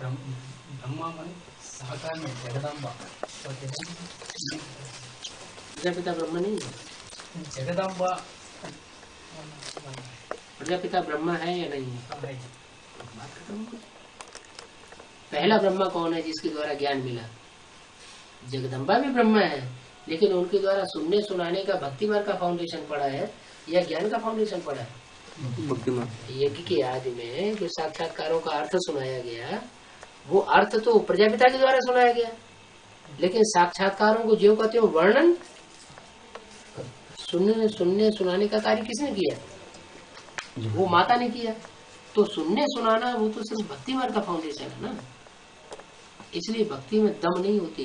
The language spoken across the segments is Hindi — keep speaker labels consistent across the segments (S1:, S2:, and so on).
S1: ब्रह्मा माने साकार में जगदम्बा।
S2: प्रजापिता ब्रह्मा नहीं है?
S1: जगदम्बा
S2: प्रजापिता ब्रह्मा है या नहीं है?
S1: है।
S2: बात खत्म हो गई। पहला ब्रह्मा कौन है जिसके द्वारा ज्ञान मिला? जगदम्बा भी ब्रह्मा है, लेकिन उनके द्वारा सुनने सुनाने का भक्ति मार्ग का फाउंडेशन पड़ा है या ज्ञान का फाउंडेशन पड़ा है? यज्ञ के आदि में जो साक्षात्कारों का अर्थ सुनाया गया, वो अर्थ तो प्रजापिता के द्वारा सुनाया गया, लेकिन साक्षात्कारों को ज्यों का त्यों वर्णन सुनने सुनाने का कार्य किसने किया? वो माता ने किया। तो सुनने सुनाना वो तो सिर्फ भक्ति मार्ग का फाउंडेशन है ना, इसलिए भक्ति में दम नहीं होती।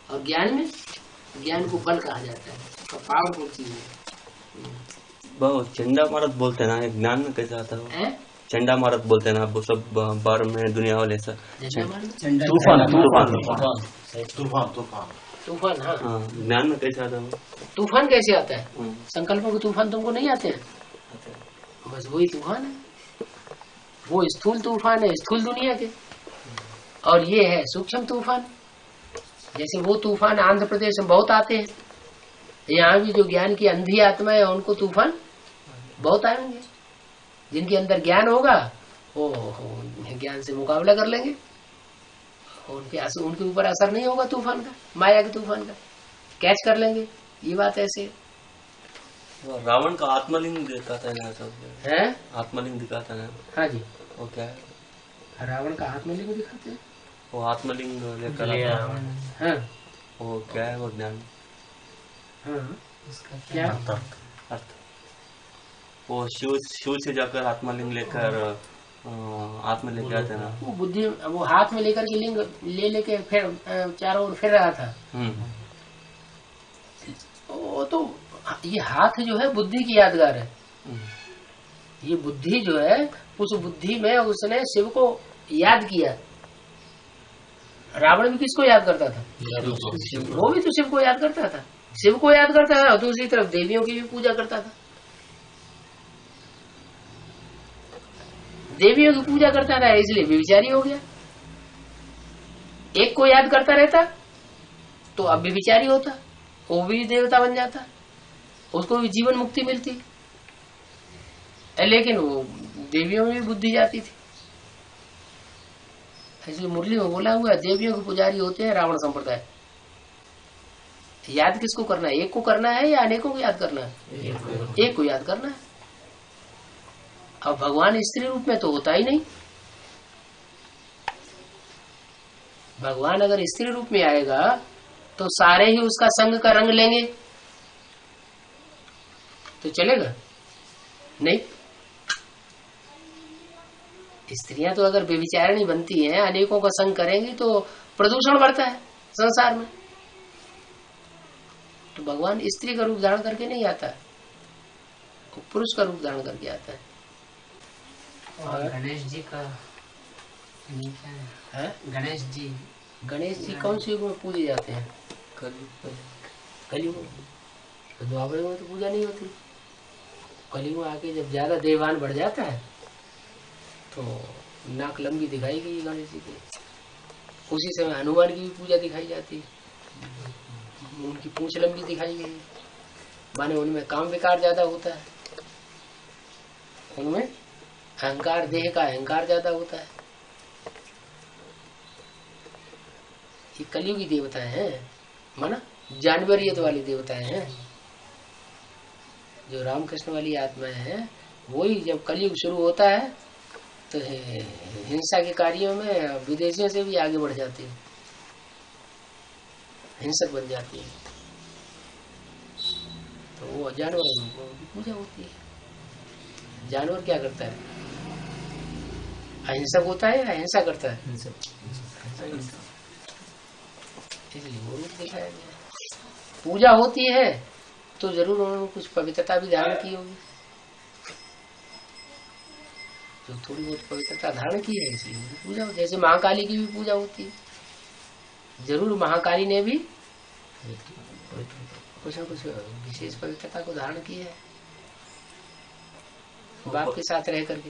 S2: और ज्ञान में, ज्ञान को बल कहा जाता है, पावरफुल चीज है।
S3: चंडा मारत बोलते हैं ना, ज्ञान में कैसे आता है? चंडा मारत बोलते हैं ना, वो सब बार में दुनिया वाले सब
S2: तूफान। हाँ,
S3: ज्ञान में कैसे आता है?
S2: तूफान कैसे आता है? संकल्पों के तूफान तुमको नहीं आते हैं? बस वही तूफान है, वो स्थूल तूफान है स्थूल दुनिया के, और ये है सूक्ष्म तूफान। जैसे वो तूफान आंध्र प्रदेश में बहुत आते हैं, यहाँ भी जो ज्ञान की अंधी आत्मा है उनको तूफान बहुत आएंगे। जिनके अंदर ज्ञान होगा वो ज्ञान से मुकाबला कर लेंगे, उनके ऊपर असर नहीं होगा तूफान का, माया के तूफान का, कैच कर लेंगे। ये बात ऐसे
S3: रावण का आत्मलिंग दिखाता है ना, सब
S2: है
S3: आत्मलिंग दिखाता है।
S2: हाँ जी,
S3: वो क्या है?
S2: रावण का आत्मलिंग दिखाते हैं,
S3: वो आत्मलिंग लेकर
S2: हाँ,
S3: वो क्या है? वो ज्ञान,
S2: हाँ, क्या
S3: अर्थ? वो शिव से जाकर आत्मलिंग लेकर आत्मा लेके आते ना,
S2: वो बुद्धि, वो हाथ में लेकर के लिंग लेके फिर चारों ओर फिर रहा था। वो तो ये हाथ जो है बुद्धि की यादगार है। ये बुद्धि जो है, उस बुद्धि में उसने शिव को याद किया। रावण भी किसको याद करता था? वो भी तो शिव को याद करता था। शिव को याद करता था, दूसरी तरफ देवियों की भी पूजा करता था। देवियों की पूजा करता रहा, इसलिए व्यभिचारी हो गया। एक को याद करता रहता तो अब व्यभिचारी होता, वो भी देवता बन जाता, उसको भी जीवन मुक्ति मिलती। लेकिन वो देवियों में भी बुद्धि जाती थी। इसलिए मुरली में बोला हुआ, देवियों के पुजारी होते हैं रावण संप्रदाय। याद किसको करना है? एक को करना है या अनेकों को याद करना है? एक को याद करना है। अब भगवान स्त्री रूप में तो होता ही नहीं। भगवान अगर स्त्री रूप में आएगा तो सारे ही उसका संग का रंग लेंगे तो चलेगा नहीं। स्त्रियां तो अगर व्यभिचारिणी बनती हैं, अनेकों का संग करेंगी तो प्रदूषण बढ़ता है संसार में। तो भगवान स्त्री का रूप धारण करके नहीं आता, वो पुरुष का रूप धारण करके आता है।
S4: और गणेश जी का क्या है? गणेश जी
S2: कौन सी युग में पूजे जाते हैं? कलयुग में। द्वापर में तो पूजा नहीं होती। कलयुग में आके जब ज्यादा देवान बढ़ जाता है तो नाक लंबी दिखाई गई गणेश जी की। उसी समय हनुमान की भी पूजा दिखाई जाती है, उनकी पूंछ लंबी दिखाई गई, माने उनमें काम विकार ज्यादा होता है, उनमें अहंकार, देह का अहंकार ज्यादा होता है। ये कलयुगी देवताएं हैं, माना जानवरियत वाली देवताएं हैं। जो रामकृष्ण वाली आत्माएं हैं, वही जब कलयुग शुरू होता है तो हिंसा के कार्यों में विदेशियों से भी आगे बढ़ जाती है, हिंसक बन जाती है। तो वो जानवरों की पूजा होती है। जानवर क्या करता है? अहिंसक होता है या अहिंसा करता है? इसलिए वो रूप दिखाया गया। पूजा होती है तो जरूर उन्होंने कुछ पवित्रता भी धारण की होगी, जो थोड़ी बहुत पवित्रता धारण की है इसलिए पूजा होती है। जैसे महाकाली की भी पूजा होती है, जरूर महाकाली ने भी कुछ न कुछ विशेष पवित्रता को धारण की है, बाप के साथ रह करके।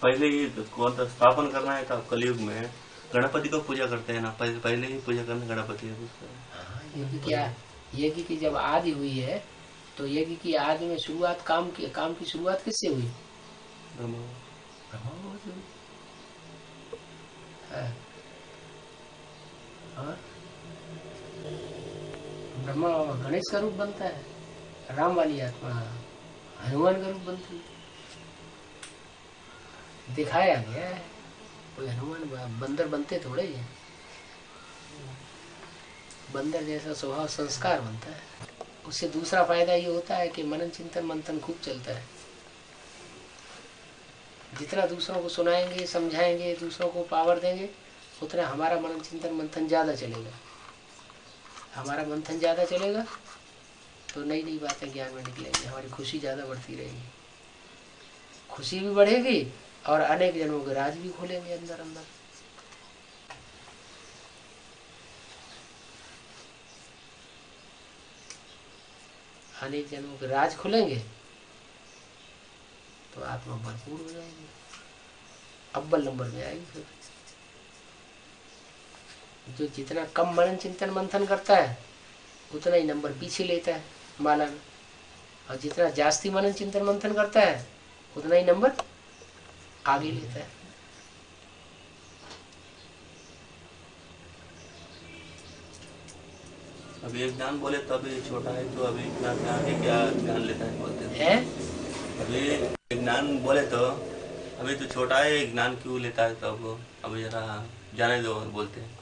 S3: पहले ही कौन सा स्थापन करना है था कलयुग में, गणपति को पूजा करते हैं ना, पहले ही पूजा करना गणपति है।
S2: यज्ञ क्या, यज्ञ की जब आदि हुई है तो यज्ञ की आदि में शुरुआत काम की शुरुआत किससे हुई? ब्रह्मा से हुई। ब्रह्मा गणेश का रूप बनता है, राम वाली आत्मा हनुमान का रूप बनती है। दिखाया गया है, कोई हनुमान बंदर बनते थोड़े ही है। बंदर जैसा स्वभाव संस्कार बनता है। उससे दूसरा फायदा ये होता है कि मनन चिंतन मंथन खूब चलता है। जितना दूसरों को सुनाएंगे, समझाएंगे, दूसरों को पावर देंगे, उतना हमारा मनन चिंतन मंथन ज्यादा चलेगा। हमारा मंथन ज्यादा चलेगा तो नई नई बातें ज्ञान में निकलेंगी, हमारी खुशी ज्यादा बढ़ती रहेगी। खुशी भी बढ़ेगी और अनेक जनों के राज भी खोलेंगे अंदर अंदर। अनेक जनों के राज खुलेंगे तो आत्मा भरपूर हो जाएगी, अव्वल नंबर में आएगी। फिर जो जितना कम मनन चिंतन मंथन करता है उतना ही नंबर पीछे लेता है माला में, और जितना जास्ती मनन चिंतन मंथन करता है उतना ही नंबर आगे लेता है।
S3: अभी एक ज्ञान बोले तो अभी छोटा है तो अभी इतना क्या ज्ञान लेता है बोलते हैं। अभी ज्ञान बोले तो अभी तो छोटा है, ज्ञान क्यों लेता है? तो अभी जरा जाने दो बोलते हैं।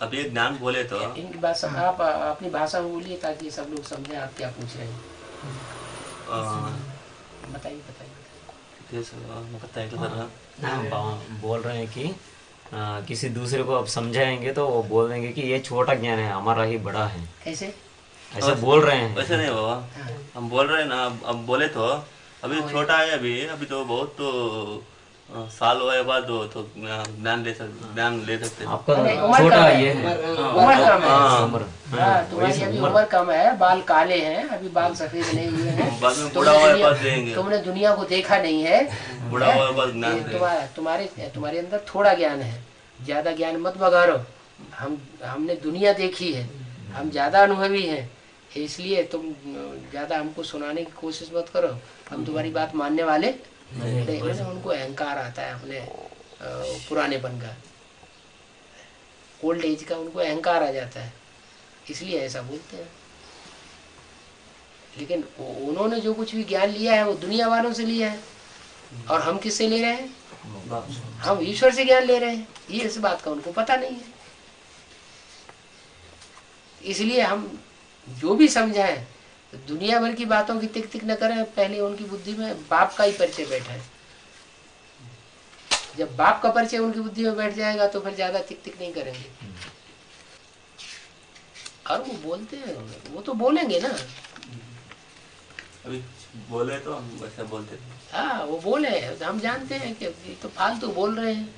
S3: अभी एक ज्ञान बोले तो
S2: इनकी भाषा आप अपनी भाषा में बोलिए ताकि सब लोग समझे आप क्या पूछ रहे हैं। बताइए
S5: बोल रहे हैं कि किसी दूसरे को अब समझाएंगे तो वो बोल देंगे कि ये छोटा ज्ञान है, हमारा ही बड़ा है।
S2: कैसे
S5: ऐसा बोल रहे हैं?
S3: वैसे नहीं बाबा, हम बोल रहे हैं ना, अब बोले तो अभी छोटा है, अभी तो बहुत तो साल हुए बाद तो ज्ञान ले सकते हैं।
S5: आपका छोटा ये है,
S2: उम्र कम है, तुम्हारी अभी उम्र कम है, बाल काले हैं, अभी बाल सफेद नहीं हुए हैं।
S3: बाद में बुढ़ा हुए बाद देंगे।
S2: तुमने दुनिया को देखा नहीं है,
S3: बुढ़ा हुए बाद ज्ञान
S2: तुम्हारे अंदर थोड़ा ज्ञान है, ज्यादा ज्ञान मत बगाड़ो। हमने दुनिया देखी है, हम ज्यादा अनुभवी हैं, इसलिए तुम ज्यादा हमको सुनाने की कोशिश मत करो। हम तुम्हारी बात मानने वाले नहीं। उनको अहंकार आता है अपने पुरानेपन का, ओल्ड एज का, उनको अहंकार आ जाता है, इसलिए ऐसा बोलते हैं। लेकिन उन्होंने जो कुछ भी ज्ञान लिया है वो दुनिया वालों से लिया है, और हम किससे ले रहे हैं? हम ईश्वर से ज्ञान ले रहे हैं। ये इस बात का उनको पता नहीं है, इसलिए हम जो भी समझाएं दुनिया भर की बातों की टिक टिक न करें। पहले उनकी बुद्धि में बाप का ही परिचय बैठा है। जब बाप का परिचय उनकी बुद्धि में बैठ जाएगा तो फिर ज्यादा टिक टिक नहीं करेंगे। और वो बोलते हैं, वो तो बोलेंगे ना,
S3: अभी बोले तो हम वैसे बोलते हैं।
S2: हाँ वो बोले, हम जानते हैं कि तो फालतू बोल रहे हैं,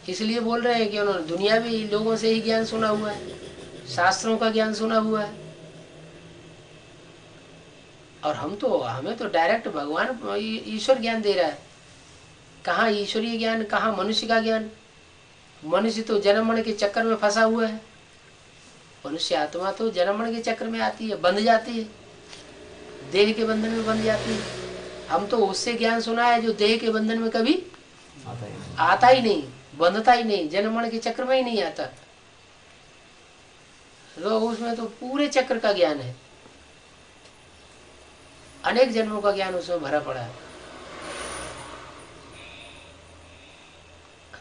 S2: इसलिए बोल रहे हैं कि उन्होंने दुनियावी लोगों से ही ज्ञान सुना हुआ है, शास्त्रों का ज्ञान सुना हुआ है। और हमें तो डायरेक्ट भगवान ईश्वर ज्ञान दे रहा है। कहाँ ईश्वरीय ज्ञान, कहाँ मनुष्य का ज्ञान? मनुष्य तो जन्म मरण के चक्कर में फंसा हुआ है। मनुष्य आत्मा तो जन्म मरण के चक्कर में आती है, बंध जाती है, देह के बंधन में बंध जाती है। हम तो उससे ज्ञान सुना है जो देह के बंधन में कभी आता ही नहीं, बंधता ही नहीं, जन्म मरण के चक्र में ही नहीं आता। तो उसमें तो पूरे चक्र का ज्ञान है, अनेक जन्मों का ज्ञान उसमें भरा पड़ा है।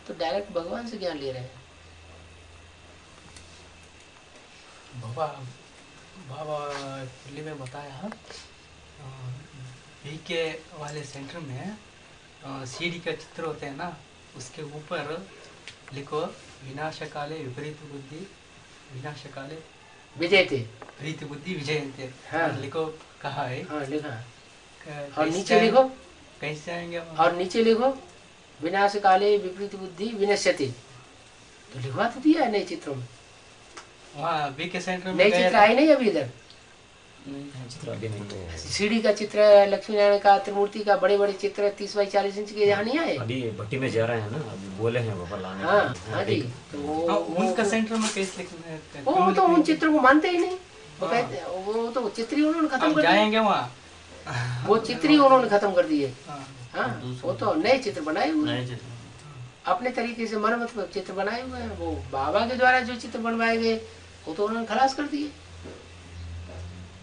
S2: तो डायरेक्ट भगवान से ज्ञान ले रहे हैं।
S1: बाबा दिल्ली में बताया बीके वाले सेंटर में सीढ़ी का चित्र होते हैं ना, उसके ऊपर लिखो विनाशकाले विपरीत बुद्धि विनाशकाले
S2: विजयते
S1: प्रीति बुद्धि विजयते।
S2: हाँ।
S1: लिखो, कहा है।
S2: हाँ लिखा। और नीचे लिखो,
S1: कैसे आएंगे?
S2: और नीचे लिखो विनाश काले विपरीत बुद्धि विनश्यति। तो लिखवा तो दिया है नए चित्रों में।
S1: वहाँ बीके सेंटर में
S2: नए चित्र आए नहीं अभी इधर।
S5: चित्र अभी नहीं है।
S2: सीढ़ी का चित्र, लक्ष्मी नारायण का, त्रिमूर्ति का, बड़े बड़े चित्र 30 बाई 40 इंच के यहाँ नहीं आए।
S5: अभी भट्टी में जा रहे हैं ना, अभी बोले हैं पापा लाने
S2: हाँ
S5: के लिए।
S2: हाँ जी, तो
S1: उनका सेंटर में कैसे लिखना
S2: वो तो उन चित्रों को मानते ही नहीं। वो कहते हैं वो तो चित्र ही उन्होंने खत्म
S1: हम
S2: कर दिए।
S1: जाएंगे वहाँ।
S2: वो चित्र ही उन्होंने खत्म कर दिए।
S1: हाँ।
S2: हाँ, वो तो नए चित्र बनाए हुए हैं।
S3: नए चित्र
S2: अपने तरीके से मन मतलब चित्र बनाए हुए हैं। वो बाबा के द्वारा जो चित्र बनवाए गए वो तो उन्होंने खलास कर दिए।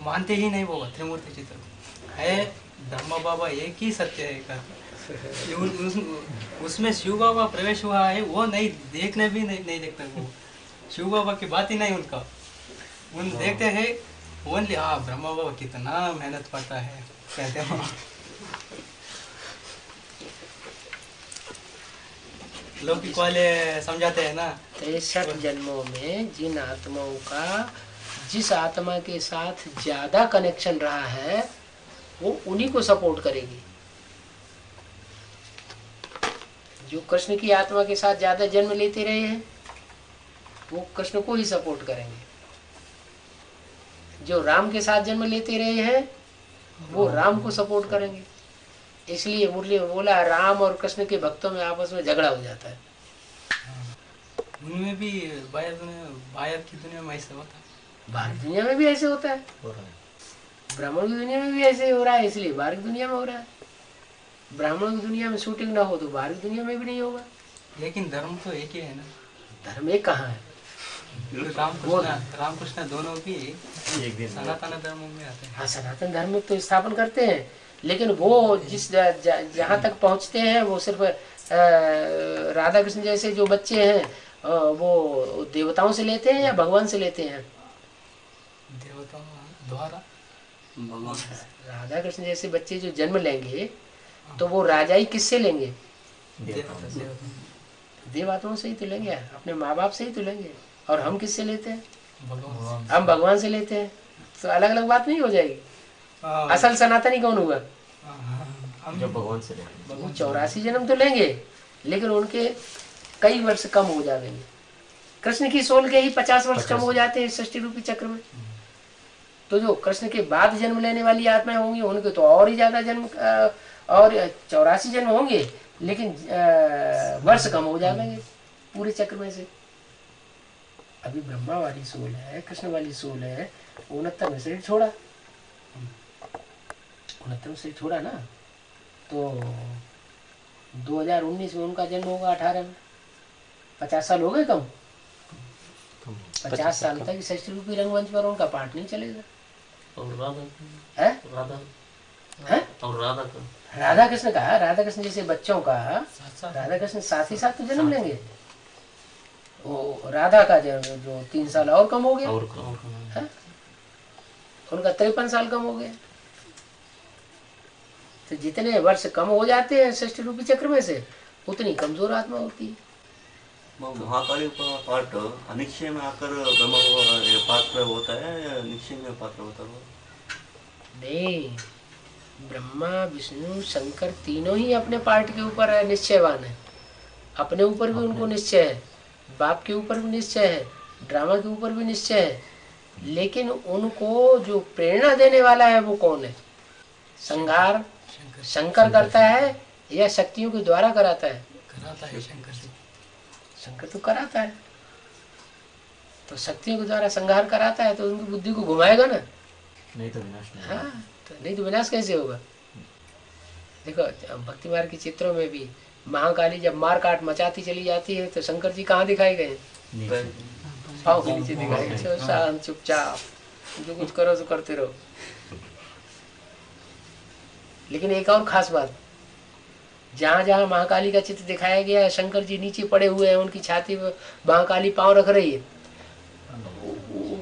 S1: मानते ही नहीं वो त्रिमूर्ति चित्र है। ब्रह्मा बाबा एक ही सत्य है का। उसमें शिव बाबा प्रवेश हुआ है, वो नहीं देखने भी नहीं देखते वो। शिव बाबा की बात ही नहीं उनका। उन देखते हैं ओनली हाँ ब्रह्मा बाबा कितना मेहनत करता है कहते हैं। लौकिक वाले समझाते हैं ना
S2: 63 जन्मों में जिन आत्माओं का जिस आत्मा के साथ ज्यादा कनेक्शन रहा है वो उन्हीं को सपोर्ट करेगी। जो कृष्ण की आत्मा के साथ ज्यादा जन्म लेते रहे हैं वो कृष्ण को ही सपोर्ट करेंगे। जो राम के साथ जन्म लेते रहे हैं वो राम को सपोर्ट करेंगे। इसलिए मुरली में बोला राम और कृष्ण के भक्तों में आपस में झगड़ा हो जाता है।
S1: उनमें भी बाहर की दुनिया में ऐसा होता है।
S2: बाहर की दुनिया में भी ऐसे होता है,
S5: हो रहा है।
S2: ब्राह्मण की दुनिया में भी ऐसे ही हो रहा है, इसलिए बाहर की दुनिया में हो रहा है। ब्राह्मण की दुनिया में शूटिंग ना हो तो बाहर की दुनिया में भी नहीं होगा।
S1: लेकिन धर्म तो एक ही है ना।
S2: धर्म एक कहाँ है?
S1: रामकृष्ण दोनों भी
S5: एक दिन
S1: सनातन धर्म में आते हैं।
S2: हाँ, सनातन धर्म में तो स्थापन करते हैं, लेकिन वो जिस जहाँ तक पहुँचते हैं वो सिर्फ राधा कृष्ण जैसे जो बच्चे हैं वो देवताओं से लेते हैं या भगवान से लेते हैं?
S1: देवताओं द्वारा।
S2: राधा कृष्ण जैसे बच्चे जो जन्म लेंगे तो वो राजाई किससे लेंगे? देव आत्माओं से ही तो लेंगे, अपने माँ बाप से ही तो लेंगे। और हम किससे लेते हैं? हम भगवान से लेते हैं। तो अलग अलग बात नहीं हो जाएगी। असल सनातनी कौन हुआ?
S5: जो भगवान से लेते हैं।
S2: वो 84 जन्म तो लेंगे लेकिन उनके कई वर्ष कम हो जाएंगे। कृष्ण की सोल के ही 50 वर्ष कम हो जाते हैं सृष्टि रूपी चक्र में। तो जो कृष्ण के बाद जन्म लेने वाली आत्माएं होंगी उनके तो और ही ज्यादा जन्म और 84 जन्म होंगे, लेकिन वर्ष कम हो जाएंगे पूरे चक्र में से। अभी ब्रह्मा वाली सोल है, कृष्ण वाली सोल है, 69 में शरीर छोड़ा, 69 में शरीर छोड़ा ना, तो 2019 में उनका जन्म होगा 18 में। 50 साल हो गए कम। 50 साल तक सृष्टि रूपी रंगमंच पर उनका पाठ नहीं चलेगा।
S3: और राधा
S2: है?
S3: राधा और राधा का
S2: राधा कृष्ण का, राधा कृष्ण जैसे बच्चों का राधा कृष्ण साथ ही साथ तो जन्म लेंगे। वो राधा का जन्म जो 3 साल और कम हो गया,
S3: और
S2: है? उनका 53 साल कम हो गया। तो जितने वर्ष कम हो जाते हैं सृष्टि रूपी चक्र में से उतनी कमजोर आत्मा होती है।
S3: महाकाली का पाठ अनिश्चय में आकर ब्रह्म पात्र होता है या निश्चय में पात्र होता है?
S2: नहीं, ब्रह्मा विष्णु शंकर तीनों ही अपने पार्ट के ऊपर निश्चयवान है। अपने ऊपर भी उनको निश्चय है, बाप के ऊपर भी निश्चय है, ड्रामा के ऊपर भी निश्चय है। लेकिन उनको जो प्रेरणा देने वाला है वो कौन है? संहार शंकर करता है या शक्तियों के द्वारा कराता है?
S1: कराता है शंकर से।
S2: शंकर तो कराता है, तो शक्तियों के द्वारा संहार कराता है तो उनकी बुद्धि को घुमाएगा ना।
S5: नहीं तो विनाश नहीं।
S2: हाँ, तो नहीं तो विनाश कैसे होगा? देखो भक्ति मार्ग के चित्रों में भी महाकाली जब मार काट मचाती चली जाती है तो शंकर जी कहाँ दिखाई गए? पाँव के नीचे दिखाई गए। शांत चुपचाप जो कुछ करो तो करते रहो। लेकिन एक और खास बात, जहाँ जहाँ महाकाली का चित्र दिखाया गया है शंकर जी नीचे पड़े हुए हैं, उनकी छाती में महाकाली पांव रख रही है,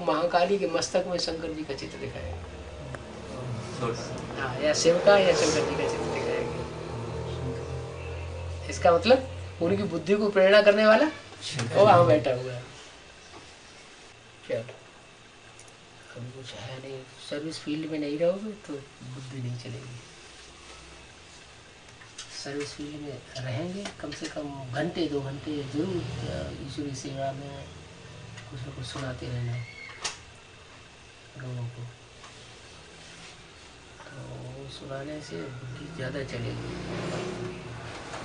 S2: महाकाली के मस्तक में शंकर जी का चित्र दिखाया गया। हाँ, या शिव का या शंकर जी का चित्र दिखाया गया। इसका मतलब उनकी बुद्धि को प्रेरणा करने वाला वो वहाँ बैठा हुआ है। चलो अभी कुछ है नहीं, सर्विस फील्ड में नहीं रहोगे तो बुद्धि नहीं चलेगी। सर्विस फील्ड में रहेंगे कम से कम घंटे 2 घंटे जरूर ईश्वरी सेवा में कुछ न कुछ सुनाते रहना लोगों को। सुनाने से बुद्धि ज्यादा चलेगी।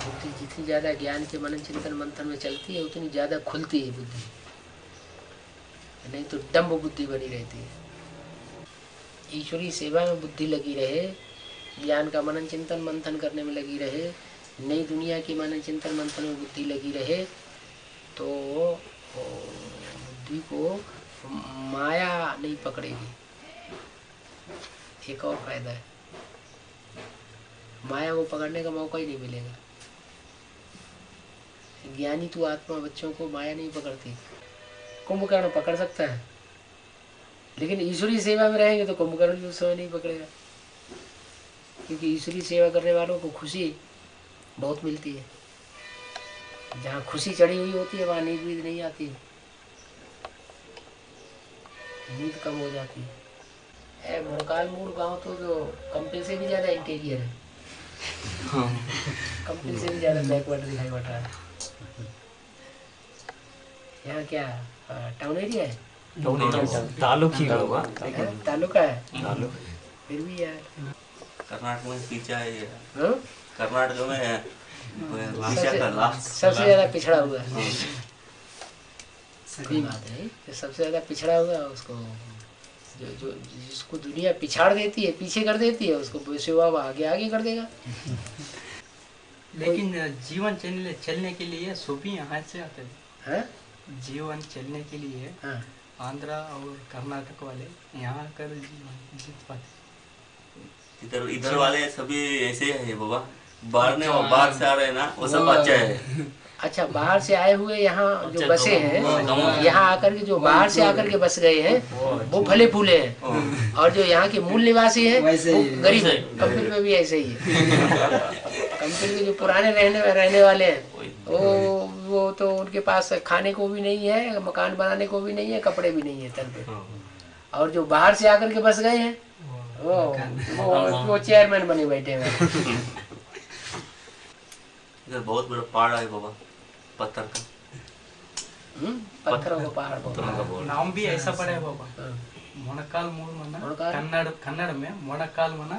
S2: बुद्धि जितनी ज्यादा ज्ञान के मनन चिंतन मंथन में चलती है उतनी ज्यादा खुलती है बुद्धि, नहीं तो डम्ब बुद्धि बनी रहती है। ईश्वरीय सेवा में बुद्धि लगी रहे, ज्ञान का मनन चिंतन मंथन करने में लगी रहे, नई दुनिया की मनन चिंतन मंथन में बुद्धि लगी रहे, तो बुद्धि को माया नहीं पकड़ेगी। एक और फायदा है, माया को पकड़ने का मौका ही नहीं मिलेगा। ज्ञानी तो आत्मा बच्चों को माया नहीं पकड़ती। कुंभकर्ण पकड़ सकता है, लेकिन ईश्वरीय सेवा में रहेंगे तो कुंभकर्ण भी उस समय नहीं पकड़ेगा, क्योंकि ईश्वरीय सेवा करने वालों को खुशी बहुत मिलती है। जहाँ खुशी चढ़ी हुई होती है वहाँ नींद वीद नहीं आती है, नींद कम हो जाती है। मोड़काल मूल गांव तो जो कंपनी से भी ज्यादा इंटीरियर है, कंपनी से भी ज्यादा बैकवर्ड दिखाई पड़ रहा है। यहाँ क्या टाउन एरिया है?
S5: तालुक ही होगा,
S2: तालुका है,
S5: तालुक।
S2: फिर भी यार
S3: कर्नाटक में पीछा है ये।
S2: हाँ?
S3: कर्नाटक में पीछा का लास्ट
S2: सबसे ज्यादा पिछड़ा हुआ है। सही बात है, जो सबसे ज्यादा पिछड़ा हुआ है उसको, जो जिसको दुनिया पिछाड़ देती है, पीछे कर देती है, उसको सेवा आगे आगे कर देगा।
S1: लेकिन जीवन चलने के लिए सभी यहाँ से आते हैं।
S2: हाँ?
S1: जीवन चलने के लिए
S2: हाँ।
S1: आंध्रा और कर्नाटक वाले यहाँ कर जीवन जीत पाते।
S3: इधर इधर वाले सभी ऐसे है बाबा, बाहर से आ रहे हैं ना, वो सब अच्छा है।
S2: अच्छा, बाहर से आए हुए यहाँ जो बसे हैं, यहाँ आकर के जो बाहर से आकर के बस गए हैं वो भले फूले हैं, और जो यहाँ के मूल निवासी हैं वो गरीब है। कंपनी में भी ऐसे ही है। कंपनी के जो पुराने रहने वाले हैं वो तो उनके पास खाने को भी नहीं है, मकान बनाने को भी नहीं है, कपड़े भी नहीं है तन पे। और जो बाहर से आकर के बस गए हैं वो चेयरमैन बने बैठे हुए।
S3: इधर बहुत बड़ा पहाड़ है बाबा, पत्थर का।
S2: पत्थरों का पहाड़।
S1: नाम भी ऐसा पड़ा है बाबा, मोणकाल मूल मना कन्नड़ में मोणकाल मना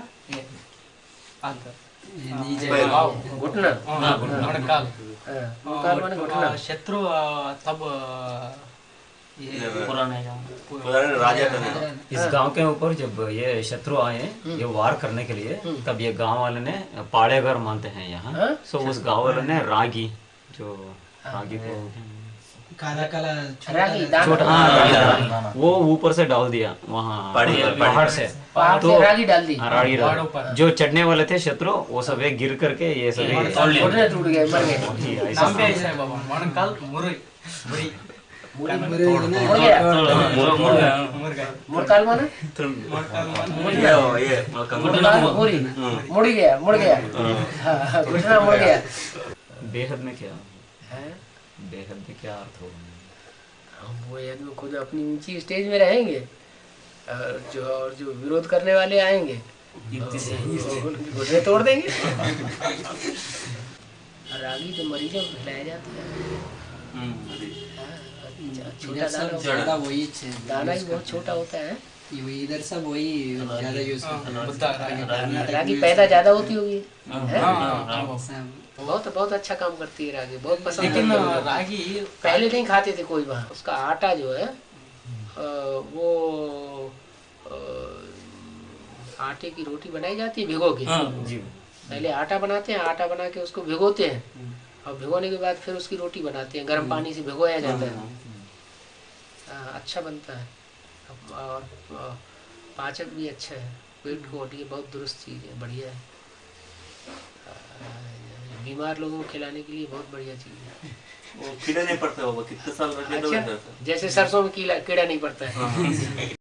S2: घुटना,
S1: मोणकाल शत्रु तब
S3: पुराने राजा का।
S5: इस गांव के ऊपर जब ये शत्रु आए ये वार करने के लिए, तब ये गांव वाले ने पाड़ेगर मानते हैं यहाँ। सो उस गांव वाले ने रागी, जो रागी को
S4: काला काला
S5: छोटा, वो ऊपर से डाल दिया वहाँ पहाड़ से,
S2: तो रागी डाल दी।
S5: रागी जो चढ़ने वाले थे शत्रु, वो सब एक गिर करके ये सब
S2: टूट गए, मर गए।
S1: नाम भी ऐसा है बाबा, मोणकाल मुरई
S2: मुड़काल माना मुड़ गया घुटना मुड़ गया।
S5: बेहद में क्या है, बेहद में क्या अर्थ होगा?
S2: वो आदमी खुद अपनी ऊंची स्टेज में रहेंगे, और जो विरोध करने वाले आएंगे घुटने तोड़ देंगे। रागी जो मरीजों को खिलाया जाता है, छोटा दाना,
S4: वही
S2: दाना ही बहुत छोटा होता है।
S4: इधर सब वही ज्यादा यूज करते हैं।
S2: रागी पैदा ज्यादा होती होगी, बहुत अच्छा काम करती है रागी, बहुत पसंद।
S1: लेकिन रागी
S2: पहले नहीं खाते थे कोई वहाँ। उसका आटा जो है वो आटे की रोटी बनाई जाती है भिगो के। पहले आटा बनाते हैं, आटा बना के उसको भिगोते हैं, और भिगोने के बाद फिर उसकी रोटी बनाते हैं, गर्म पानी से भिगोया जाता है। अच्छा बनता है, और पाचक भी अच्छा है, पेट को हटिए, बहुत दुरुस्त चीज़ है, बढ़िया है। बीमार लोगों को खिलाने के लिए बहुत बढ़िया चीज़ है।
S3: वो कीड़ा नहीं पड़ता होगा, कितने साल रखे तो
S2: अच्छा, जैसे सरसों में कीड़ा नहीं पड़ता है।